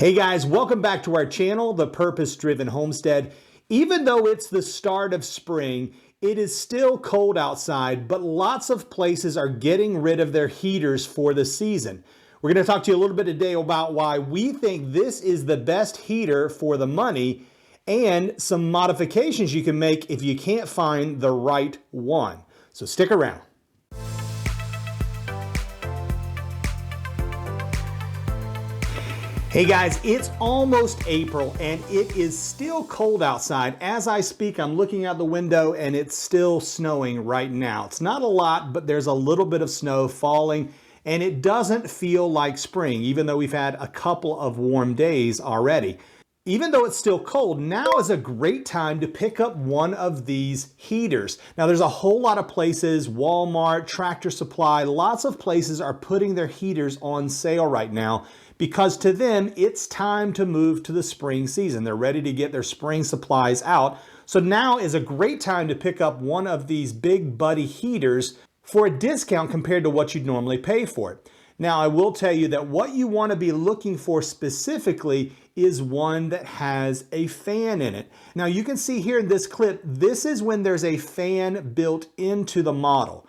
Hey guys, welcome back to our channel, The Purpose Driven Homestead. Even though it's the start of spring, it is still cold outside, but lots of places are getting rid of their heaters for the season. We're going to talk to you a little bit today about why we think this is the best heater for the money and some modifications you can make if you can't find the right one. So stick around. Hey guys, it's almost April and it is still cold outside. As I speak, I'm looking out the window and it's still snowing right now. It's not a lot, but there's a little bit of snow falling and it doesn't feel like spring, even though we've had a couple of warm days already. Even though it's still cold, now is a great time to pick up one of these heaters. Now there's a whole lot of places, Walmart, Tractor Supply, lots of places are putting their heaters on sale right now, because to them, it's time to move to the spring season. They're ready to get their spring supplies out. So now is a great time to pick up one of these big buddy heaters for a discount compared to what you'd normally pay for it. Now, I will tell you that what you want to be looking for specifically is one that has a fan in it. Now, you can see here in this clip, this is when there's a fan built into the model.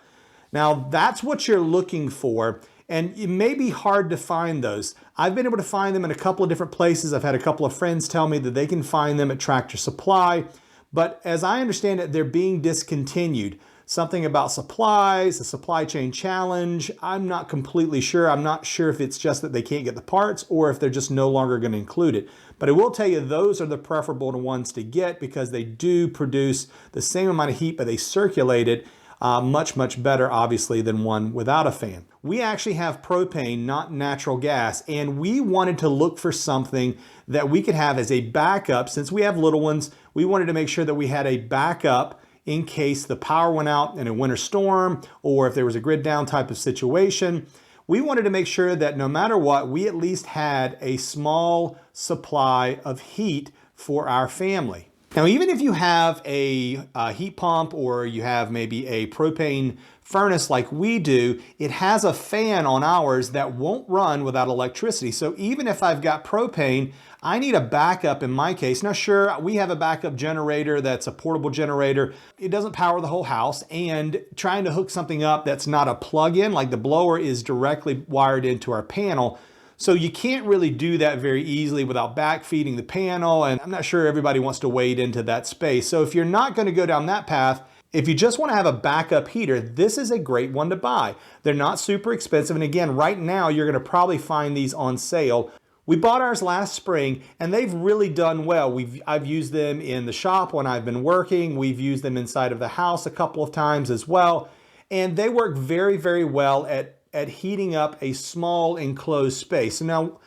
Now, that's what you're looking for. And it may be hard to find those. I've been able to find them in a couple of different places. I've had a couple of friends tell me that they can find them at Tractor Supply. But as I understand it, they're being discontinued. Something about supplies, a supply chain challenge. I'm not completely sure. I'm not sure if it's just that they can't get the parts or if they're just no longer going to include it. But I will tell you, those are the preferable ones to get because they do produce the same amount of heat, but they circulate it much better, obviously, than one without a fan. We actually have propane, not natural gas, and we wanted to look for something that we could have as a backup. Since we have little ones, we wanted to make sure that we had a backup in case the power went out in a winter storm or if there was a grid down type of situation. We wanted to make sure that no matter what, we at least had a small supply of heat for our family. Now, even if you have a heat pump or you have maybe a propane furnace like we do, it has a fan on ours that won't run without electricity. So even if I've got propane, I need a backup in my case. Now, sure, we have a backup generator that's a portable generator. It doesn't power the whole house, and trying to hook something up that's not a plug-in, like the blower is directly wired into our panel. So you can't really do that very easily without backfeeding the panel, and I'm not sure everybody wants to wade into that space. So if you're not going to go down that path, if you just want to have a backup heater, this is a great one to buy. They're not super expensive, and again, right now you're going to probably find these on sale. We bought ours last spring, and they've really done well. I've used them in the shop when I've been working. We've used them inside of the house a couple of times as well, and they work very well at heating up a small enclosed space. So now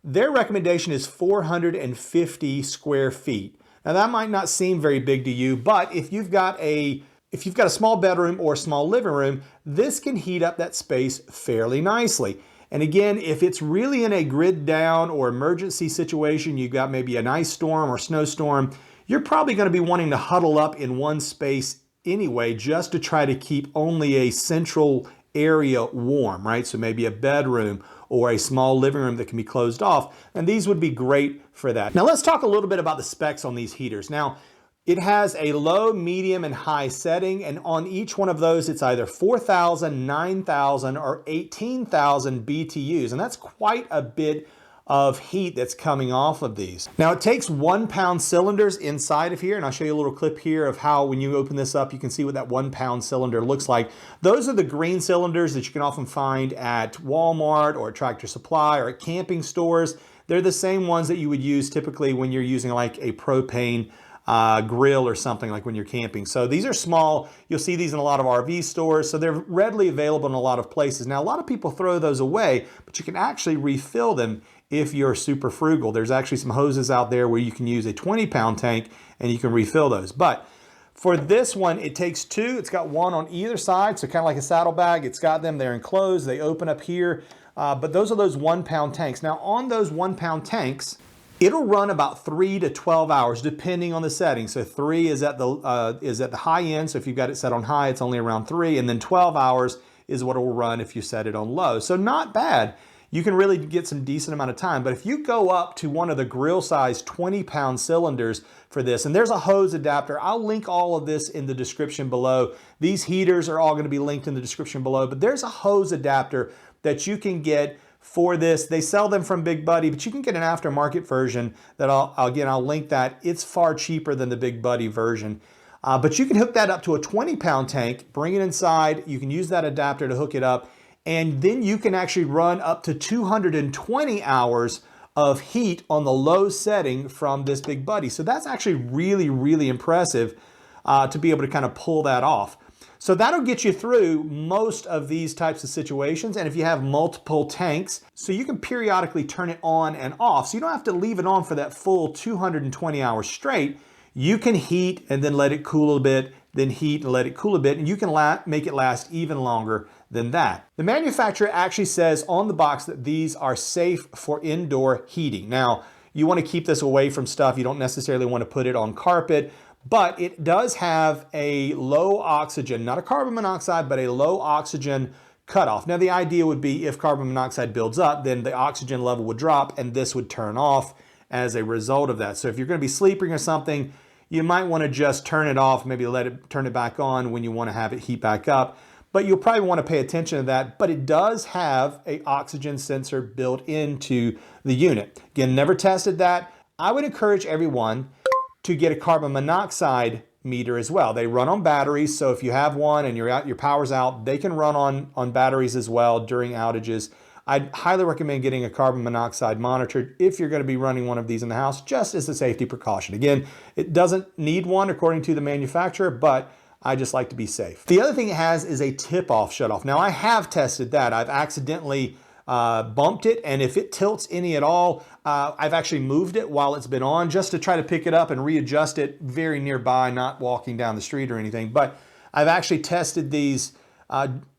their recommendation is 450 square feet. Now that might not seem very big to you, but if you've got a small bedroom or a small living room, this can heat up that space fairly nicely. And again, if it's really in a grid down or emergency situation, you've got maybe an ice storm or snowstorm, you're probably going to be wanting to huddle up in one space anyway, just to try to keep only a central area warm, right? So maybe a bedroom or a small living room that can be closed off, and these would be great for that. Now let's talk a little bit about the specs on these heaters. Now, it has a low, medium, and high setting, and on each one of those, it's either 4,000, 9,000, or 18,000 BTUs, and that's quite a bit of heat that's coming off of these. Now it takes 1 pound cylinders inside of here, and I'll show you a little clip here of how when you open this up, you can see what that 1 pound cylinder looks like. Those are the green cylinders that you can often find at Walmart or at Tractor Supply or at camping stores. They're the same ones that you would use typically when you're using like a propane grill or something like when you're camping. So these are small. You'll see these in a lot of RV stores. So they're readily available in a lot of places. Now, a lot of people throw those away, but you can actually refill them if you're super frugal. There's actually some hoses out there where you can use a 20-pound tank and you can refill those. But for this one, it takes two. It's got one on either side, so kind of like a saddlebag. It's got them, they're enclosed, they open up here. But those are those 1 pound tanks. Now on those 1 pound tanks, it'll run about 3 to 12 hours depending on the setting. So 3 is at the high end. So if you've got it set on high, it's only around 3, and then 12 hours is what it will run if you set it on low. So not bad. you can really get some decent amount of time. But if you go up to one of the grill size 20-pound cylinders for this, and there's a hose adapter, I'll link all of this in the description below. These heaters are all going to be linked in the description below, but there's a hose adapter that you can get for this. They sell them from Big Buddy, but you can get an aftermarket version that I'll link that. It's far cheaper than the Big Buddy version. But you can hook that up to a 20-pound tank, bring it inside. You can use that adapter to hook it up, and then you can actually run up to 220 hours of heat on the low setting from this Big Buddy. So that's actually really, really impressive to be able to kind of pull that off. So that'll get you through most of these types of situations. And if you have multiple tanks, so you can periodically turn it on and off. So you don't have to leave it on for that full 220 hours straight. You can heat and then let it cool a bit, then heat and let it cool a bit, and you can make it last even longer than that. The manufacturer actually says on the box that these are safe for indoor heating. Now, you want to keep this away from stuff. You don't necessarily want to put it on carpet, but it does have a low oxygen, not a carbon monoxide, but a low oxygen cutoff. Now, the idea would be if carbon monoxide builds up, then the oxygen level would drop and this would turn off as a result of that. So if you're going to be sleeping or something, you might want to just turn it off, maybe turn it back on when you want to have it heat back up. But you'll probably want to pay attention to that. But it does have an oxygen sensor built into the unit. Again, never tested that. I would encourage everyone to get a carbon monoxide meter as well. They run on batteries, so if you have one and your power's out, they can run on batteries as well during outages. I'd highly recommend getting a carbon monoxide monitor if you're going to be running one of these in the house, just as a safety precaution. Again, it doesn't need one according to the manufacturer, but I just like to be safe. The other thing it has is a tip-off shutoff. Now, I have tested that. I've accidentally bumped it, and if it tilts any at all, I've actually moved it while it's been on just to try to pick it up and readjust it very nearby, not walking down the street or anything. But I've actually tested these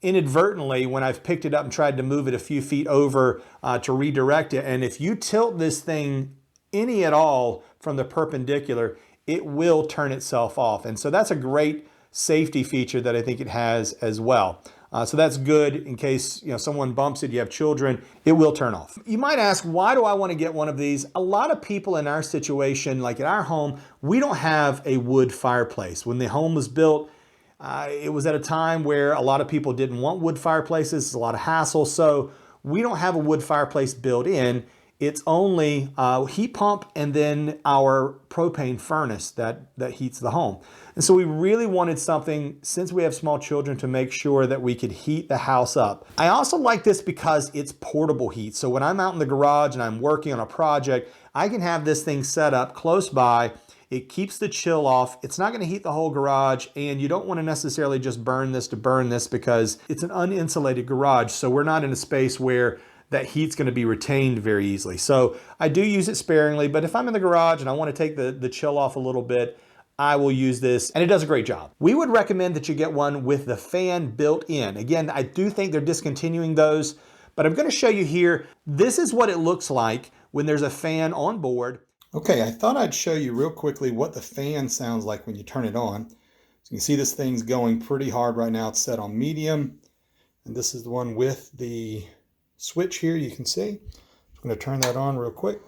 inadvertently when I've picked it up and tried to move it a few feet over to redirect it. And if you tilt this thing any at all from the perpendicular, it will turn itself off. And so that's a great safety feature that I think it has as well. So that's good in case someone bumps it, you have children, it will turn off. You might ask, why do I want to get one of these? A lot of people in our situation, like at our home, we don't have a wood fireplace. When the home was built, it was at a time where a lot of people didn't want wood fireplaces. It's a lot of hassle. So we don't have a wood fireplace built in. It's only a heat pump and then our propane furnace that heats the home. And so we really wanted something, since we have small children, to make sure that we could heat the house up. I also like this because it's portable heat. So when I'm out in the garage and I'm working on a project, I can have this thing set up close by. It keeps the chill off. It's not going to heat the whole garage, and you don't want to necessarily just burn this to burn this because it's an uninsulated garage. So we're not in a space where that heat's going to be retained very easily. So I do use it sparingly, but if I'm in the garage and I want to take the chill off a little bit, I will use this, and it does a great job. We would recommend that you get one with the fan built in. Again, I do think they're discontinuing those, but I'm going to show you here. This is what it looks like when there's a fan on board. Okay, I thought I'd show you real quickly what the fan sounds like when you turn it on. So you can see this thing's going pretty hard right now. It's set on medium, and this is the one with the switch here, you can see. I'm going to turn that on real quick.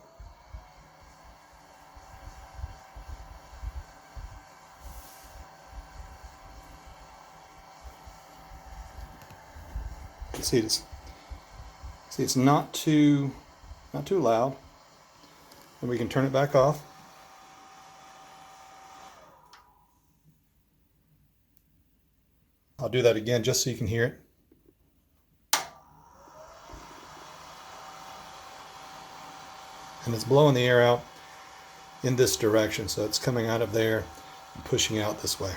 See, it's not too loud, and we can turn it back off. I'll do that again just so you can hear it. And it's blowing the air out in this direction, so it's coming out of there and pushing out this way.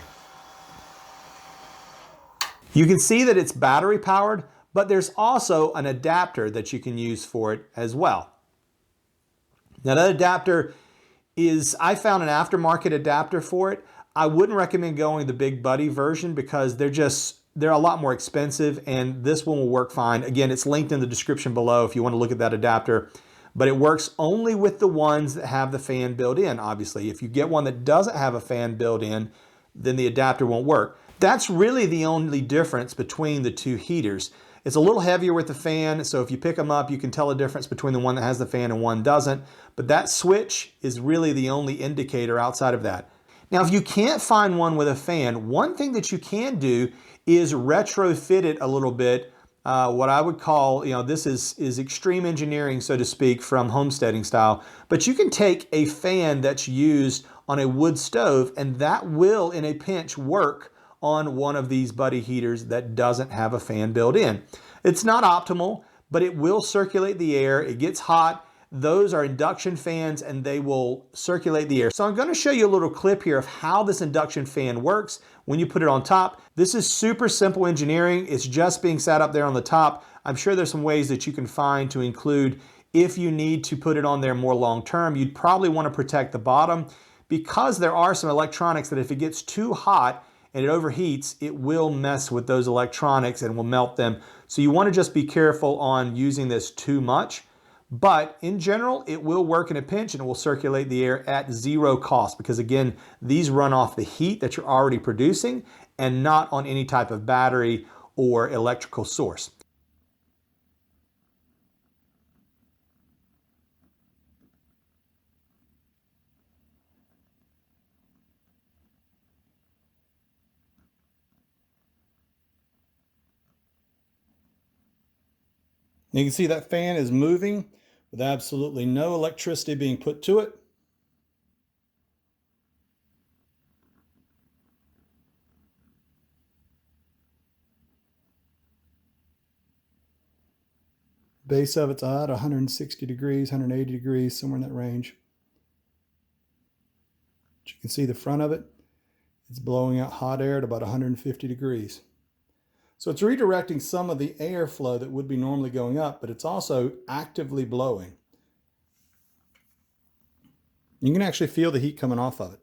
You can see that it's battery powered, but there's also an adapter that you can use for it as well. Now that adapter is, I found an aftermarket adapter for it. I wouldn't recommend going the Big Buddy version because they're a lot more expensive, and this one will work fine. Again, it's linked in the description below if you want to look at that adapter, but it works only with the ones that have the fan built in, obviously. If you get one that doesn't have a fan built in, then the adapter won't work. That's really the only difference between the two heaters. It's a little heavier with the fan, so if you pick them up, you can tell the difference between the one that has the fan and one doesn't. But that switch is really the only indicator outside of that. Now, if you can't find one with a fan, one thing that you can do is retrofit it a little bit. What I would call, this is extreme engineering, so to speak, from homesteading style. But you can take a fan that's used on a wood stove, and that will, in a pinch, work on one of these buddy heaters that doesn't have a fan built in. It's not optimal, but it will circulate the air. It gets hot. Those are induction fans and they will circulate the air. So I'm going to show you a little clip here of how this induction fan works when you put it on top. This is super simple engineering. It's just being sat up there on the top. I'm sure there's some ways that you can find to include if you need to put it on there more long term. You'd probably want to protect the bottom because there are some electronics that if it gets too hot and it overheats, it will mess with those electronics and will melt them. So you want to just be careful on using this too much. But in general, it will work in a pinch and it will circulate the air at zero cost because again, these run off the heat that you're already producing and not on any type of battery or electrical source. You can see that fan is moving with absolutely no electricity being put to it. Base of it's at 160 degrees, 180 degrees, somewhere in that range. But you can see the front of it. It's blowing out hot air at about 150 degrees. So it's redirecting some of the airflow that would be normally going up, but it's also actively blowing. You can actually feel the heat coming off of it.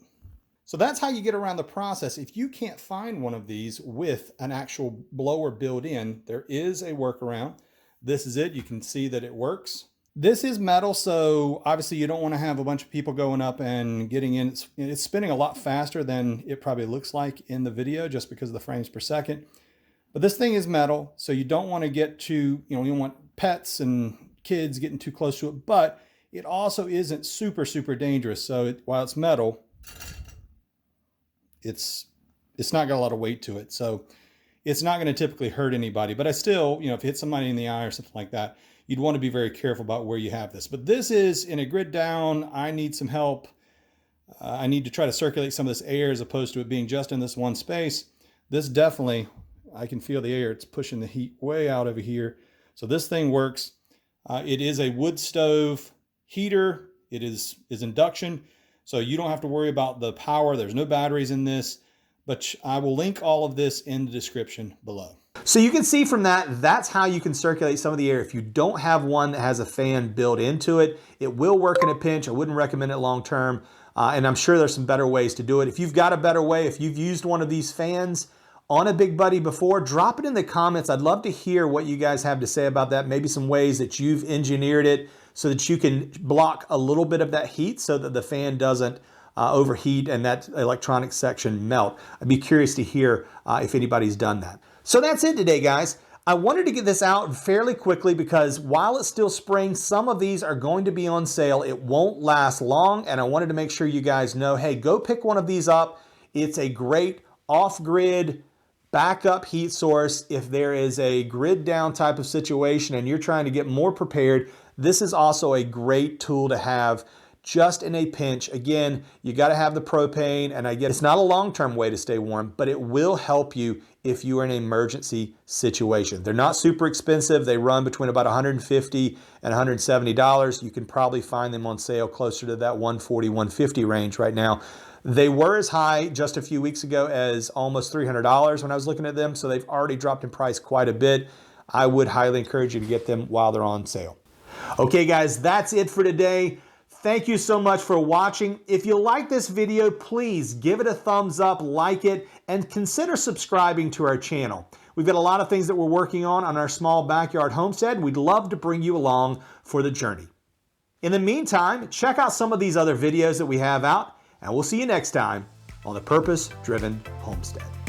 So that's how you get around the process. If you can't find one of these with an actual blower built in, there is a workaround. This is it. You can see that it works. This is metal, so obviously you don't want to have a bunch of people going up and getting in. It's spinning a lot faster than it probably looks like in the video just because of the frames per second. But this thing is metal, so you don't want to get too, you don't want pets and kids getting too close to it, but it also isn't super, super dangerous. So while it's metal, it's not got a lot of weight to it. So it's not going to typically hurt anybody, but I still, if you hit somebody in the eye or something like that, you'd want to be very careful about where you have this. But this is in a grid down. I need some help. I need to try to circulate some of this air as opposed to it being just in this one space. This definitely, I can feel the air. It's pushing the heat way out over here. So this thing works. It is a wood stove heater. It is induction. So you don't have to worry about the power. There's no batteries in this, but I will link all of this in the description below. So you can see from that, that's how you can circulate some of the air. If you don't have one that has a fan built into it, it will work in a pinch. I wouldn't recommend it long term. And I'm sure there's some better ways to do it. If you've got a better way, if you've used one of these fans on a Big Buddy before, drop it in the comments. I'd love to hear what you guys have to say about that. Maybe some ways that you've engineered it so that you can block a little bit of that heat so that the fan doesn't overheat and that electronic section melt. I'd be curious to hear if anybody's done that. So that's it today, guys. I wanted to get this out fairly quickly because while it's still spring, some of these are going to be on sale. It won't last long, and I wanted to make sure you guys know, hey, go pick one of these up. It's a great off-grid backup heat source. If there is a grid down type of situation and you're trying to get more prepared, this is also a great tool to have just in a pinch. Again, you got to have the propane, and I get it's not a long-term way to stay warm, but it will help you if you are in an emergency situation. They're not super expensive. They run between about $150 and $170. You can probably find them on sale closer to that $140, $150 range right now. They were as high just a few weeks ago as almost $300 when I was looking at them, so they've already dropped in price quite a bit. I would highly encourage you to get them while they're on sale. Okay, guys, that's it for today. Thank you so much for watching. If you like this video, please give it a thumbs up, like it, and consider subscribing to our channel. We've got a lot of things that we're working on our small backyard homestead. We'd love to bring you along for the journey. In the meantime, check out some of these other videos that we have out, and we'll see you next time on the Purpose Driven Homestead.